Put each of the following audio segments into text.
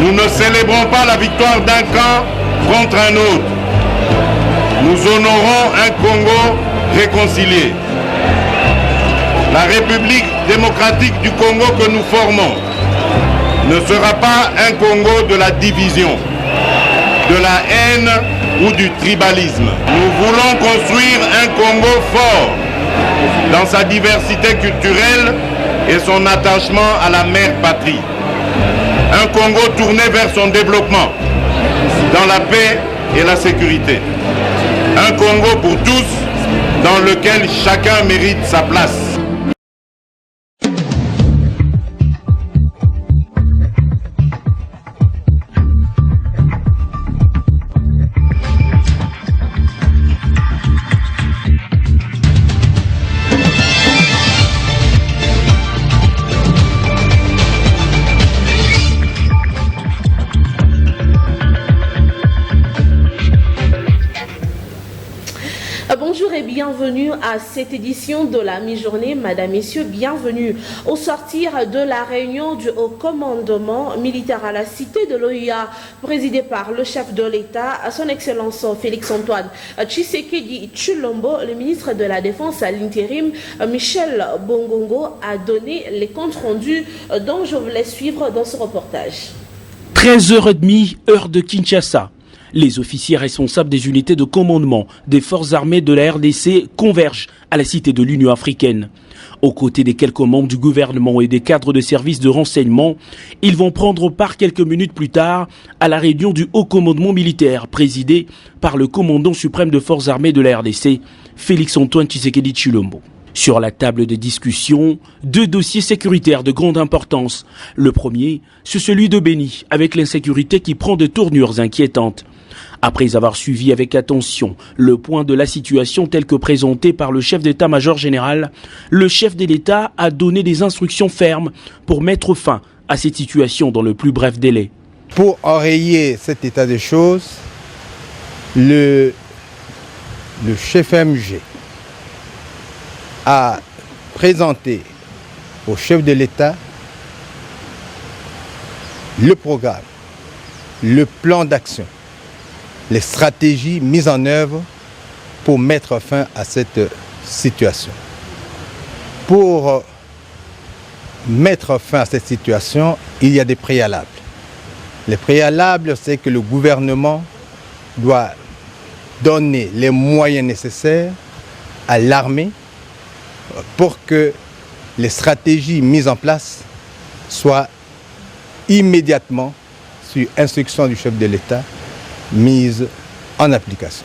Nous ne célébrons pas la victoire d'un camp contre un autre. Nous honorons un Congo réconcilié. La République démocratique du Congo que nous formons ne sera pas un Congo de la division, de la haine ou du tribalisme. Nous voulons construire un Congo fort dans sa diversité culturelle et son attachement à la mère patrie. Un Congo tourné vers son développement, dans la paix et la sécurité. Un Congo pour tous, dans lequel chacun mérite sa place. Bonjour et bienvenue à cette édition de la mi-journée. Madame, Messieurs, bienvenue. Au sortir de la réunion du haut commandement militaire à la cité de l'OUA, présidée par le chef de l'État, son Excellence Félix-Antoine Tshisekedi Tshilombo, le ministre de la Défense à l'intérim, Michel Bongongo, a donné les comptes rendus dont je vous laisse suivre dans ce reportage. 13h30, heure de Kinshasa. Les officiers responsables des unités de commandement des forces armées de la RDC convergent à la cité de l'Union africaine. Aux côtés des quelques membres du gouvernement et des cadres de services de renseignement, ils vont prendre part quelques minutes plus tard à la réunion du haut commandement militaire présidé par le commandant suprême de forces armées de la RDC, Félix-Antoine Tshisekedi Tshilombo. Sur la table de discussion, deux dossiers sécuritaires de grande importance. Le premier, c'est celui de Béni, avec l'insécurité qui prend des tournures inquiétantes. Après avoir suivi avec attention le point de la situation tel que présenté par le chef d'état-major général, le chef de l'État a donné des instructions fermes pour mettre fin à cette situation dans le plus bref délai. Pour enrayer cet état de choses, le chef MG a présenté au chef de l'État le programme, le plan d'action, les stratégies mises en œuvre pour mettre fin à cette situation. Pour mettre fin à cette situation, il y a des préalables. Les préalables, c'est que le gouvernement doit donner les moyens nécessaires à l'armée pour que les stratégies mises en place soient immédiatement, sur instruction du chef de l'État, mises en application.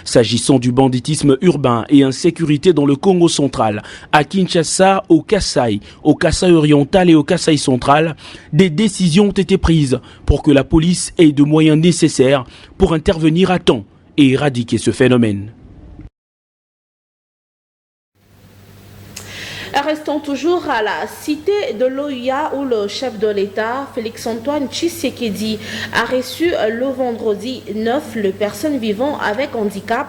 S'agissant du banditisme urbain et insécurité dans le Congo central, à Kinshasa, au Kasaï oriental et au Kasaï central, des décisions ont été prises pour que la police ait de moyens nécessaires pour intervenir à temps et éradiquer ce phénomène. Restons toujours à la cité de l'OUA où le chef de l'État, Félix-Antoine Tshisekedi, a reçu le vendredi 9 les personnes vivant avec handicap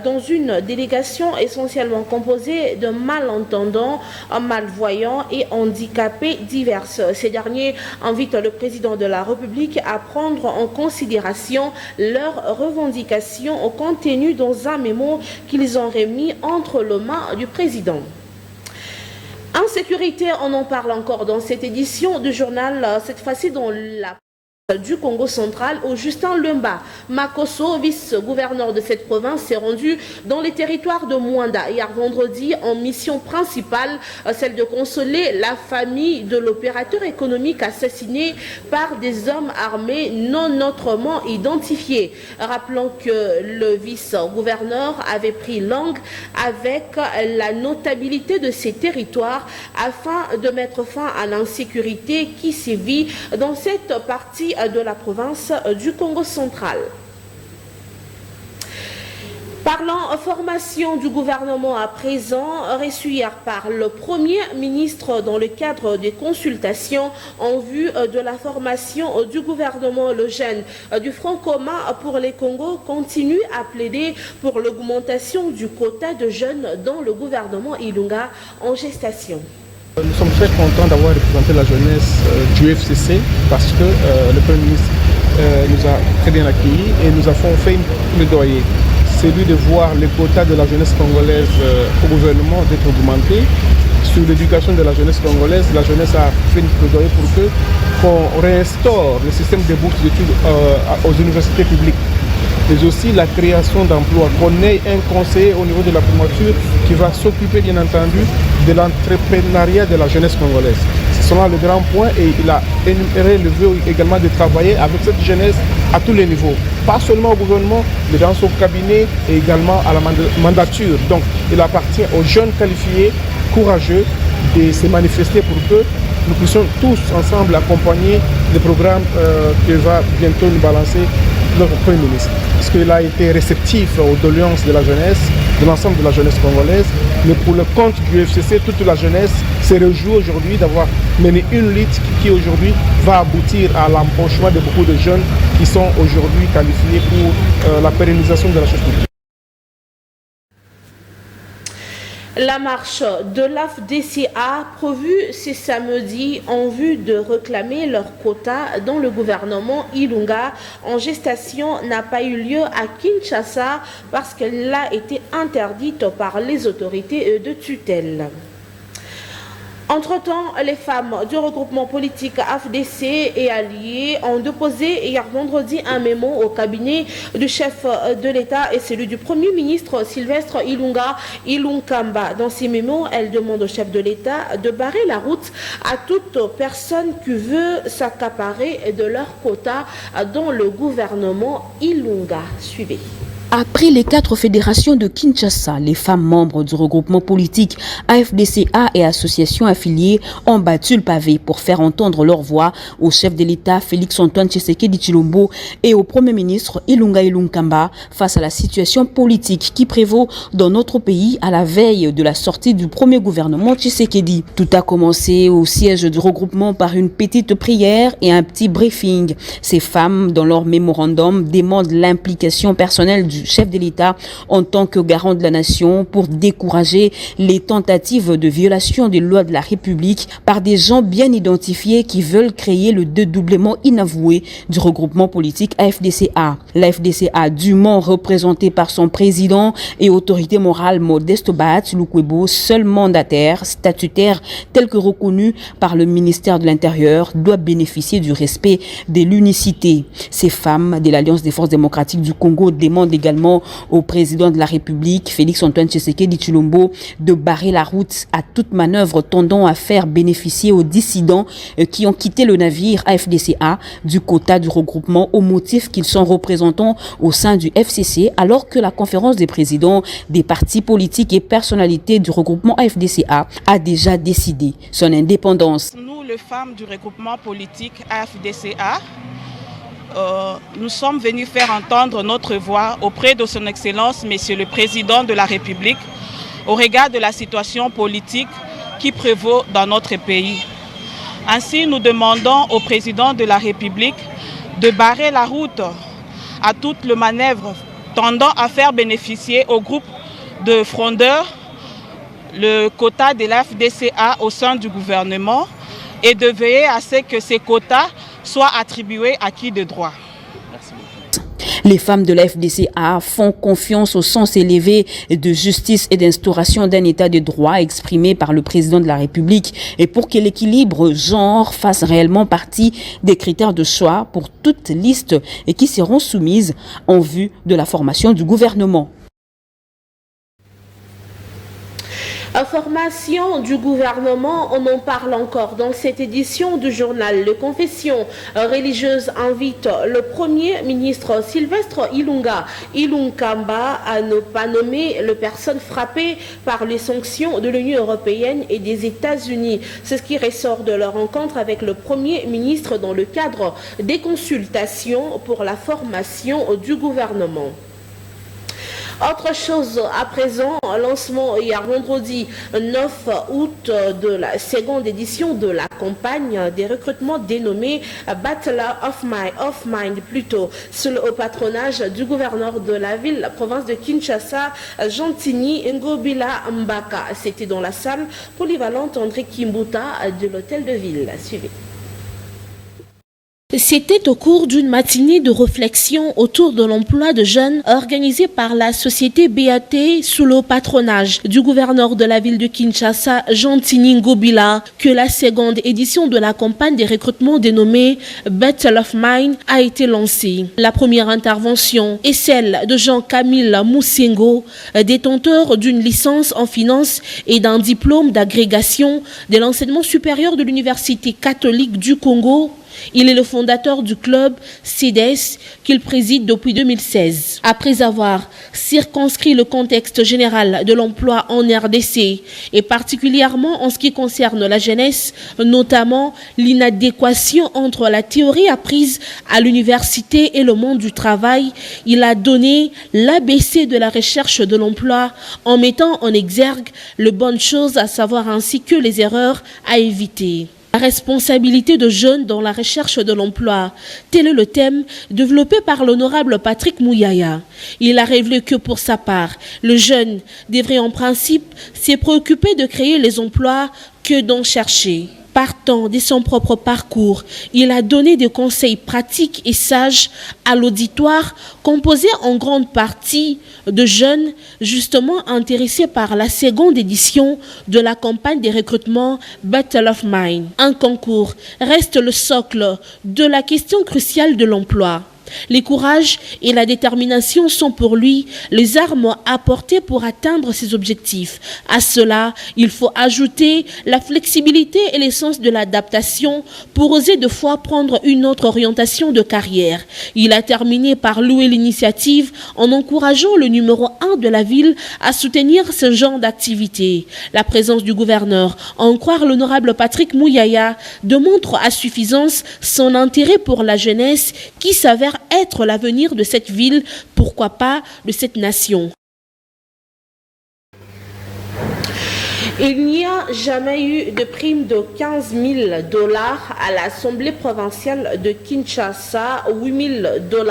dans une délégation essentiellement composée de malentendants, malvoyants et handicapés divers. Ces derniers invitent le président de la République à prendre en considération leurs revendications contenues dans un mémo qu'ils ont remis entre les mains du président. Insécurité, on en parle encore dans cette édition du journal, cette fois-ci dans la du Congo central, où Justin Lumba Makosso, vice-gouverneur de cette province, s'est rendu dans les territoires de Mwanda hier vendredi en mission principale, celle de consoler la famille de l'opérateur économique assassiné par des hommes armés non autrement identifiés. Rappelons que le vice-gouverneur avait pris langue avec la notabilité de ces territoires afin de mettre fin à l'insécurité qui sévit dans cette partie de la province du Congo central. Parlant formation du gouvernement à présent, reçu hier par le Premier ministre dans le cadre des consultations en vue de la formation du gouvernement, le jeune du Front commun pour les Congos continue à plaider pour l'augmentation du quota de jeunes dans le gouvernement Ilunga en gestation. Nous sommes très contents d'avoir représenté la jeunesse du FCC parce que le Premier ministre nous a très bien accueillis et nous avons fait une plaidoyer. Celui de voir les quotas de la jeunesse congolaise au gouvernement d'être augmentés. Sur l'éducation de la jeunesse congolaise, la jeunesse a fait une plaidoyer pour qu'on réinstaure le système de bourses d'études aux universités publiques. Mais aussi la création d'emplois, qu'on ait un conseiller au niveau de la primature qui va s'occuper bien entendu de l'entrepreneuriat de la jeunesse congolaise. Ce sont là le grand point et il a énuméré le vœu également de travailler avec cette jeunesse à tous les niveaux. Pas seulement au gouvernement, mais dans son cabinet et également à la mandature. Donc il appartient aux jeunes qualifiés, courageux, de se manifester pour que nous puissions tous ensemble accompagner le programme que va bientôt nous balancer notre Premier ministre. Parce qu'il a été réceptif aux doléances de la jeunesse, de l'ensemble de la jeunesse congolaise. Mais pour le compte du FCC, toute la jeunesse se réjouit aujourd'hui d'avoir mené une lutte qui aujourd'hui va aboutir à l'embauchement de beaucoup de jeunes qui sont aujourd'hui qualifiés pour la pérennisation de la chose publique. La marche de l'AFDCA prévue ce samedi en vue de réclamer leur quota dans le gouvernement Ilunga en gestation n'a pas eu lieu à Kinshasa parce qu'elle a été interdite par les autorités de tutelle. Entre-temps, les femmes du regroupement politique AFDC et alliés ont déposé hier vendredi un mémo au cabinet du chef de l'État et celui du Premier ministre Sylvestre Ilunkamba. Dans ces mémos, elles demandent au chef de l'État de barrer la route à toute personne qui veut s'accaparer de leur quota dans le gouvernement Ilunga. Suivez. Après les 4 fédérations de Kinshasa, les femmes membres du regroupement politique AFDCA et associations affiliées ont battu le pavé pour faire entendre leur voix au chef de l'État Félix-Antoine Tshisekedi Tshilombo et au Premier ministre Ilunga Ilunkamba face à la situation politique qui prévaut dans notre pays à la veille de la sortie du premier gouvernement Tshisekedi. Tout a commencé au siège du regroupement par une petite prière et un petit briefing. Ces femmes, dans leur mémorandum, demandent l'implication personnelle du chef de l'État en tant que garant de la nation pour décourager les tentatives de violation des lois de la République par des gens bien identifiés qui veulent créer le dédoublement inavoué du regroupement politique AFDCA. L'AFDCA, dûment représentée par son président et autorité morale Modeste Bahati Lukwebo, seul mandataire statutaire tel que reconnu par le ministère de l'Intérieur, doit bénéficier du respect de l'unicité. Ces femmes de l'Alliance des forces démocratiques du Congo demandent également au président de la République, Félix-Antoine Tshisekedi Tshilombo, de barrer la route à toute manœuvre tendant à faire bénéficier aux dissidents qui ont quitté le navire AFDCA du quota du regroupement au motif qu'ils sont représentants au sein du FCC, alors que la conférence des présidents des partis politiques et personnalités du regroupement AFDCA a déjà décidé son indépendance. Nous, les femmes du regroupement politique AFDCA, nous sommes venus faire entendre notre voix auprès de son Excellence, Monsieur le Président de la République, au regard de la situation politique qui prévaut dans notre pays. Ainsi, nous demandons au Président de la République de barrer la route à toute le manœuvre tendant à faire bénéficier au groupe de frondeurs le quota de l'AFDCA au sein du gouvernement et de veiller à ce que ces quotas soient attribués à qui de droit. Les femmes de la FDCA font confiance au sens élevé de justice et d'instauration d'un état de droit exprimé par le président de la République et pour que l'équilibre genre fasse réellement partie des critères de choix pour toute liste et qui seront soumises en vue de la formation du gouvernement. Formation du gouvernement, on en parle encore dans cette édition du journal. Les confessions religieuses invitent le Premier ministre Sylvestre Ilunkamba à ne pas nommer les personnes frappées par les sanctions de l'Union européenne et des États-Unis. C'est ce qui ressort de leur rencontre avec le Premier ministre dans le cadre des consultations pour la formation du gouvernement. Autre chose à présent, lancement hier vendredi 9 août de la seconde édition de la campagne des recrutements dénommée Bachelor of Mind plutôt, sous le haut patronage du gouverneur de la ville, la province de Kinshasa, Jean-Tini Ngobila Mbaka. C'était dans la salle polyvalente André Kimbuta de l'hôtel de ville. Suivez. C'était au cours d'une matinée de réflexion autour de l'emploi de jeunes organisée par la société BAT sous le patronage du gouverneur de la ville de Kinshasa, Jean-Tini Ngobila, que la seconde édition de la campagne des recrutements dénommée Battle of Mind a été lancée. La première intervention est celle de Jean-Camille Moussengo, détenteur d'une licence en finance et d'un diplôme d'agrégation de l'enseignement supérieur de l'Université catholique du Congo. Il est le fondateur du club CEDES qu'il préside depuis 2016. Après avoir circonscrit le contexte général de l'emploi en RDC et particulièrement en ce qui concerne la jeunesse, notamment l'inadéquation entre la théorie apprise à l'université et le monde du travail, il a donné l'ABC de la recherche de l'emploi en mettant en exergue les bonnes choses à savoir ainsi que les erreurs à éviter. La responsabilité de jeunes dans la recherche de l'emploi, tel est le thème développé par l'honorable Patrick Mouyaya. Il a révélé que pour sa part, le jeune devrait en principe se préoccuper de créer les emplois que d'en chercher. Partant de son propre parcours, il a donné des conseils pratiques et sages à l'auditoire composé en grande partie de jeunes justement intéressés par la seconde édition de la campagne des recrutements Battle of Mind. Un concours reste le socle de la question cruciale de l'emploi. Le courage et la détermination sont pour lui les armes apportées pour atteindre ses objectifs. À cela, il faut ajouter la flexibilité et l'essence de l'adaptation pour oser de fois prendre une autre orientation de carrière. Il a terminé par louer l'initiative en encourageant le numéro 1 de la ville à soutenir ce genre d'activité. La présence du gouverneur, à en croire l'honorable Patrick Mouyaya, démontre à suffisance son intérêt pour la jeunesse qui s'avère être l'avenir de cette ville, pourquoi pas de cette nation. Il n'y a jamais eu de prime de 15 000 $ à l'Assemblée provinciale de Kinshasa, 8 000 $.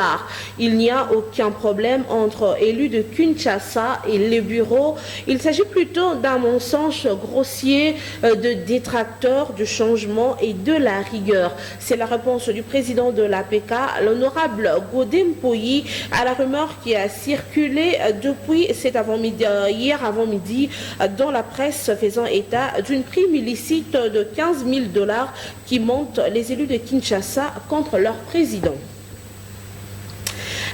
Il n'y a aucun problème entre élus de Kinshasa et les bureaux. Il s'agit plutôt d'un mensonge grossier de détracteurs du changement et de la rigueur. C'est la réponse du président de l'APK, l'honorable Godem Poyi, à la rumeur qui a circulé depuis hier avant-midi dans la presse, faisant état d'une prime illicite de 15 000 $ qui monte les élus de Kinshasa contre leur président.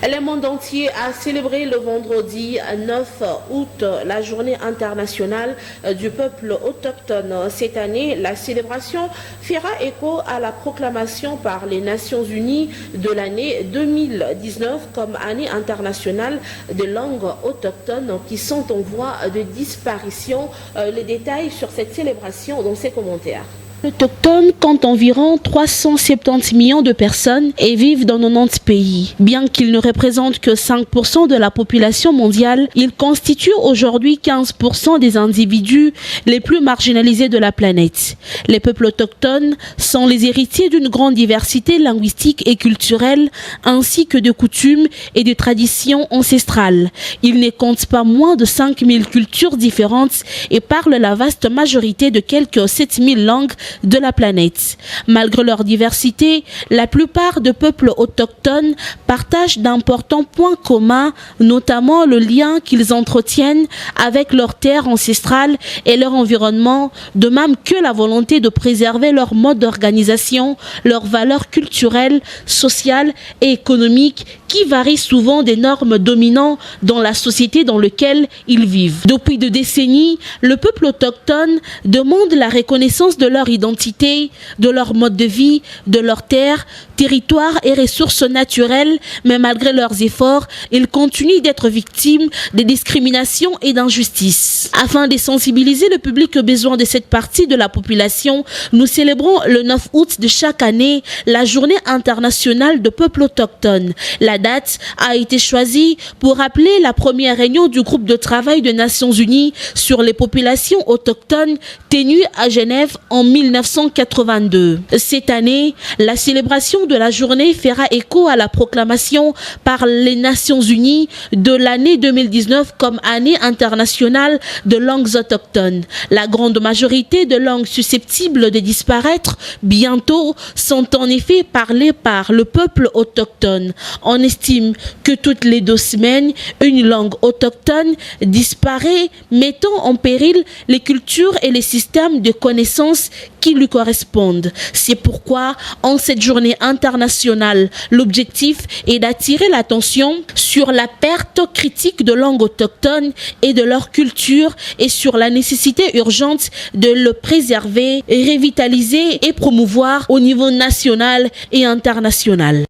Le monde entier a célébré le vendredi 9 août la journée internationale du peuple autochtone. Cette année, la célébration fera écho à la proclamation par les Nations Unies de l'année 2019 comme année internationale des langues autochtones qui sont en voie de disparition. Les détails sur cette célébration dans ces commentaires. L'autochtone compte environ 370 millions de personnes et vivent dans 90 pays. Bien qu'ils ne représentent que 5% de la population mondiale, ils constituent aujourd'hui 15% des individus les plus marginalisés de la planète. Les peuples autochtones sont les héritiers d'une grande diversité linguistique et culturelle, ainsi que de coutumes et de traditions ancestrales. Ils ne comptent pas moins de 5000 cultures différentes et parlent la vaste majorité de quelques 7000 langues de la planète. Malgré leur diversité, la plupart des peuples autochtones partagent d'importants points communs, notamment le lien qu'ils entretiennent avec leurs terres ancestrales et leur environnement, de même que la volonté de préserver leur mode d'organisation, leurs valeurs culturelles, sociales et économiques qui varient souvent des normes dominantes dans la société dans laquelle ils vivent. Depuis des décennies, le peuple autochtone demande la reconnaissance de leur identité identité, de leur mode de vie, de leurs terres, territoires et ressources naturelles, mais malgré leurs efforts, ils continuent d'être victimes de discriminations et d'injustices. Afin de sensibiliser le public aux besoins de cette partie de la population, nous célébrons le 9 août de chaque année la Journée internationale de peuples autochtones. La date a été choisie pour rappeler la première réunion du groupe de travail des Nations Unies sur les populations autochtones tenue à Genève en 1982. Cette année, la célébration de la journée fera écho à la proclamation par les Nations Unies de l'année 2019 comme année internationale de langues autochtones. La grande majorité de langues susceptibles de disparaître bientôt sont en effet parlées par le peuple autochtone. On estime que toutes les 2 semaines, une langue autochtone disparaît, mettant en péril les cultures et les systèmes de connaissances qui lui correspondent. C'est pourquoi, en cette journée internationale, l'objectif est d'attirer l'attention sur la perte critique de langues autochtones et de leur culture et sur la nécessité urgente de le préserver, revitaliser et promouvoir au niveau national et international.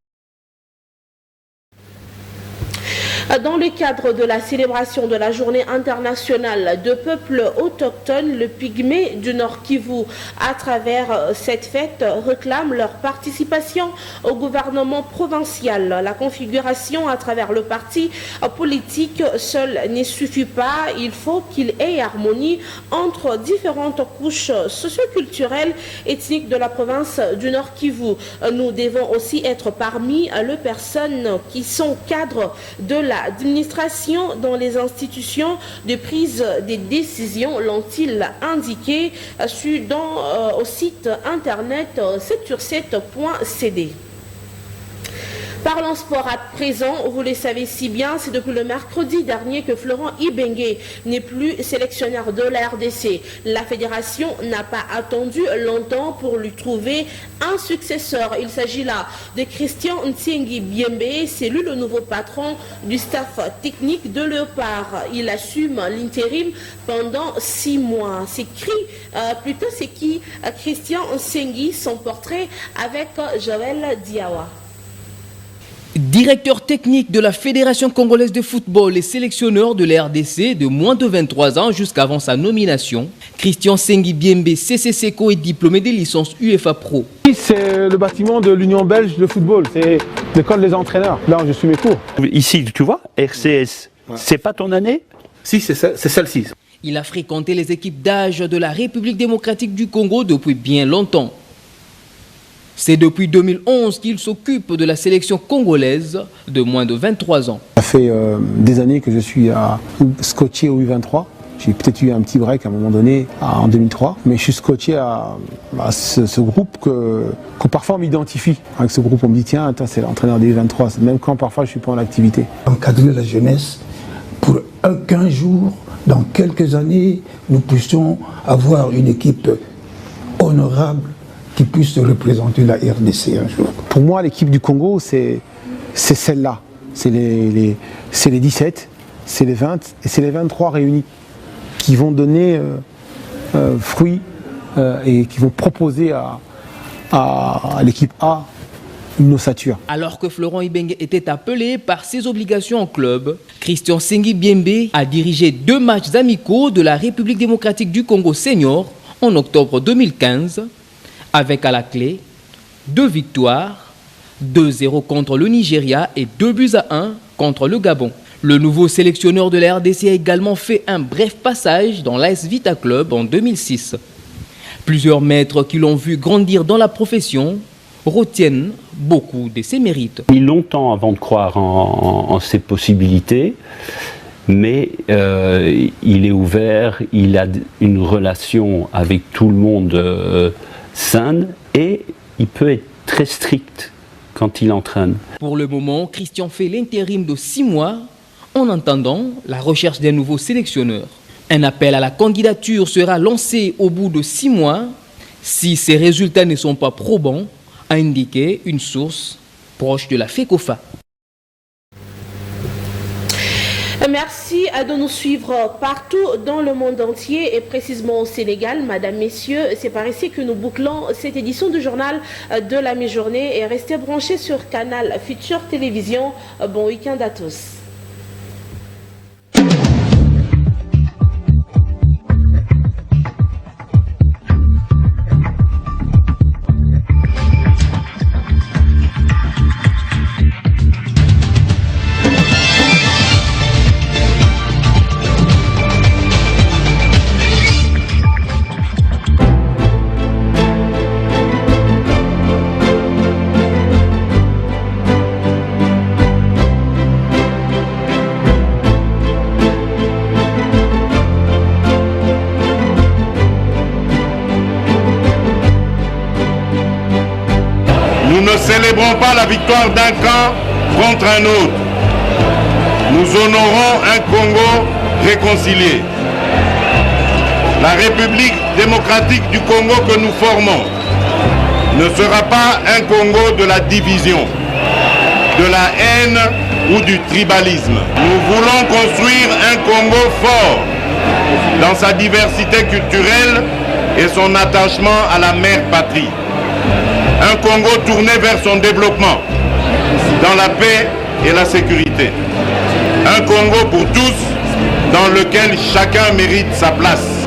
Dans le cadre de la célébration de la Journée internationale de peuples autochtones, le Pygmée du Nord Kivu, à travers cette fête, réclame leur participation au gouvernement provincial. La configuration à travers le parti politique seul ne suffit pas. Il faut qu'il y ait harmonie entre différentes couches socioculturelles, ethniques de la province du Nord Kivu. Nous devons aussi être parmi les personnes qui sont cadres de l'administration dans les institutions de prise des décisions, l'ont-ils indiqué au site internet 7sur7.cd. Parlons sport à présent, vous le savez si bien, c'est depuis le mercredi dernier que Florent Ibenge n'est plus sélectionneur de la RDC. La fédération n'a pas attendu longtemps pour lui trouver un successeur. Il s'agit là de Christian Ntiengi Biembe, c'est lui le nouveau patron du staff technique de Léopard. Il assume l'intérim pendant 6 mois. C'est qui Christian Ntiengi, son portrait avec Joël Diawa. Directeur technique de la Fédération congolaise de football et sélectionneur de la RDC de moins de 23 ans jusqu'avant sa nomination, Christian Ntiengi Biembe CCCCO est diplômé des licences UEFA Pro. C'est le bâtiment de l'Union belge de football, c'est l'école des entraîneurs, là où je suis mes cours. Ici, tu vois, RCS, c'est pas ton année? Si, c'est celle-ci. Il a fréquenté les équipes d'âge de la République démocratique du Congo depuis bien longtemps. C'est depuis 2011 qu'il s'occupe de la sélection congolaise de moins de 23 ans. Ça fait des années que je suis scotché au U23. J'ai peut-être eu un petit break à un moment donné, en 2003. Mais je suis scotché à ce groupe que parfois on m'identifie. Avec ce groupe, on me dit tiens, c'est l'entraîneur des U23. Même quand parfois je ne suis pas en activité. Encadrer la jeunesse pour qu'un jour, dans quelques années, nous puissions avoir une équipe honorable qui puisse représenter la RDC un jour. Pour moi, l'équipe du Congo, c'est celle-là. C'est les 17, c'est les 20 et c'est les 23 réunis qui vont donner fruit et qui vont proposer à l'équipe A une ossature. Alors que Florent Ibenge était appelé par ses obligations en club, Christian Ntiengi Biembe a dirigé 2 matchs amicaux de la République démocratique du Congo senior en octobre 2015, avec à la clé 2 victoires, 2-0 contre le Nigeria et 2-1 contre le Gabon. Le nouveau sélectionneur de la RDC a également fait un bref passage dans l'AS Vita Club en 2006. Plusieurs maîtres qui l'ont vu grandir dans la profession retiennent beaucoup de ses mérites. J'ai mis longtemps avant de croire en ses possibilités, mais il est ouvert, il a une relation avec tout le monde saine et il peut être très strict quand il entraîne. Pour le moment, Christian fait l'intérim de 6 mois en attendant la recherche d'un nouveau sélectionneur. Un appel à la candidature sera lancé au bout de 6 mois si ces résultats ne sont pas probants, a indiqué une source proche de la FECOFA. Merci de nous suivre partout dans le monde entier et précisément au Sénégal. Madame, Messieurs, c'est par ici que nous bouclons cette édition du journal de la mi-journée et restez branchés sur Canal Futur Télévision. Bon week-end à tous. Nous ne célébrons pas la victoire d'un camp contre un autre. Nous honorons un Congo réconcilié. La République démocratique du Congo que nous formons ne sera pas un Congo de la division, de la haine ou du tribalisme. Nous voulons construire un Congo fort dans sa diversité culturelle et son attachement à la mère patrie. Un Congo tourné vers son développement, dans la paix et la sécurité. Un Congo pour tous, dans lequel chacun mérite sa place.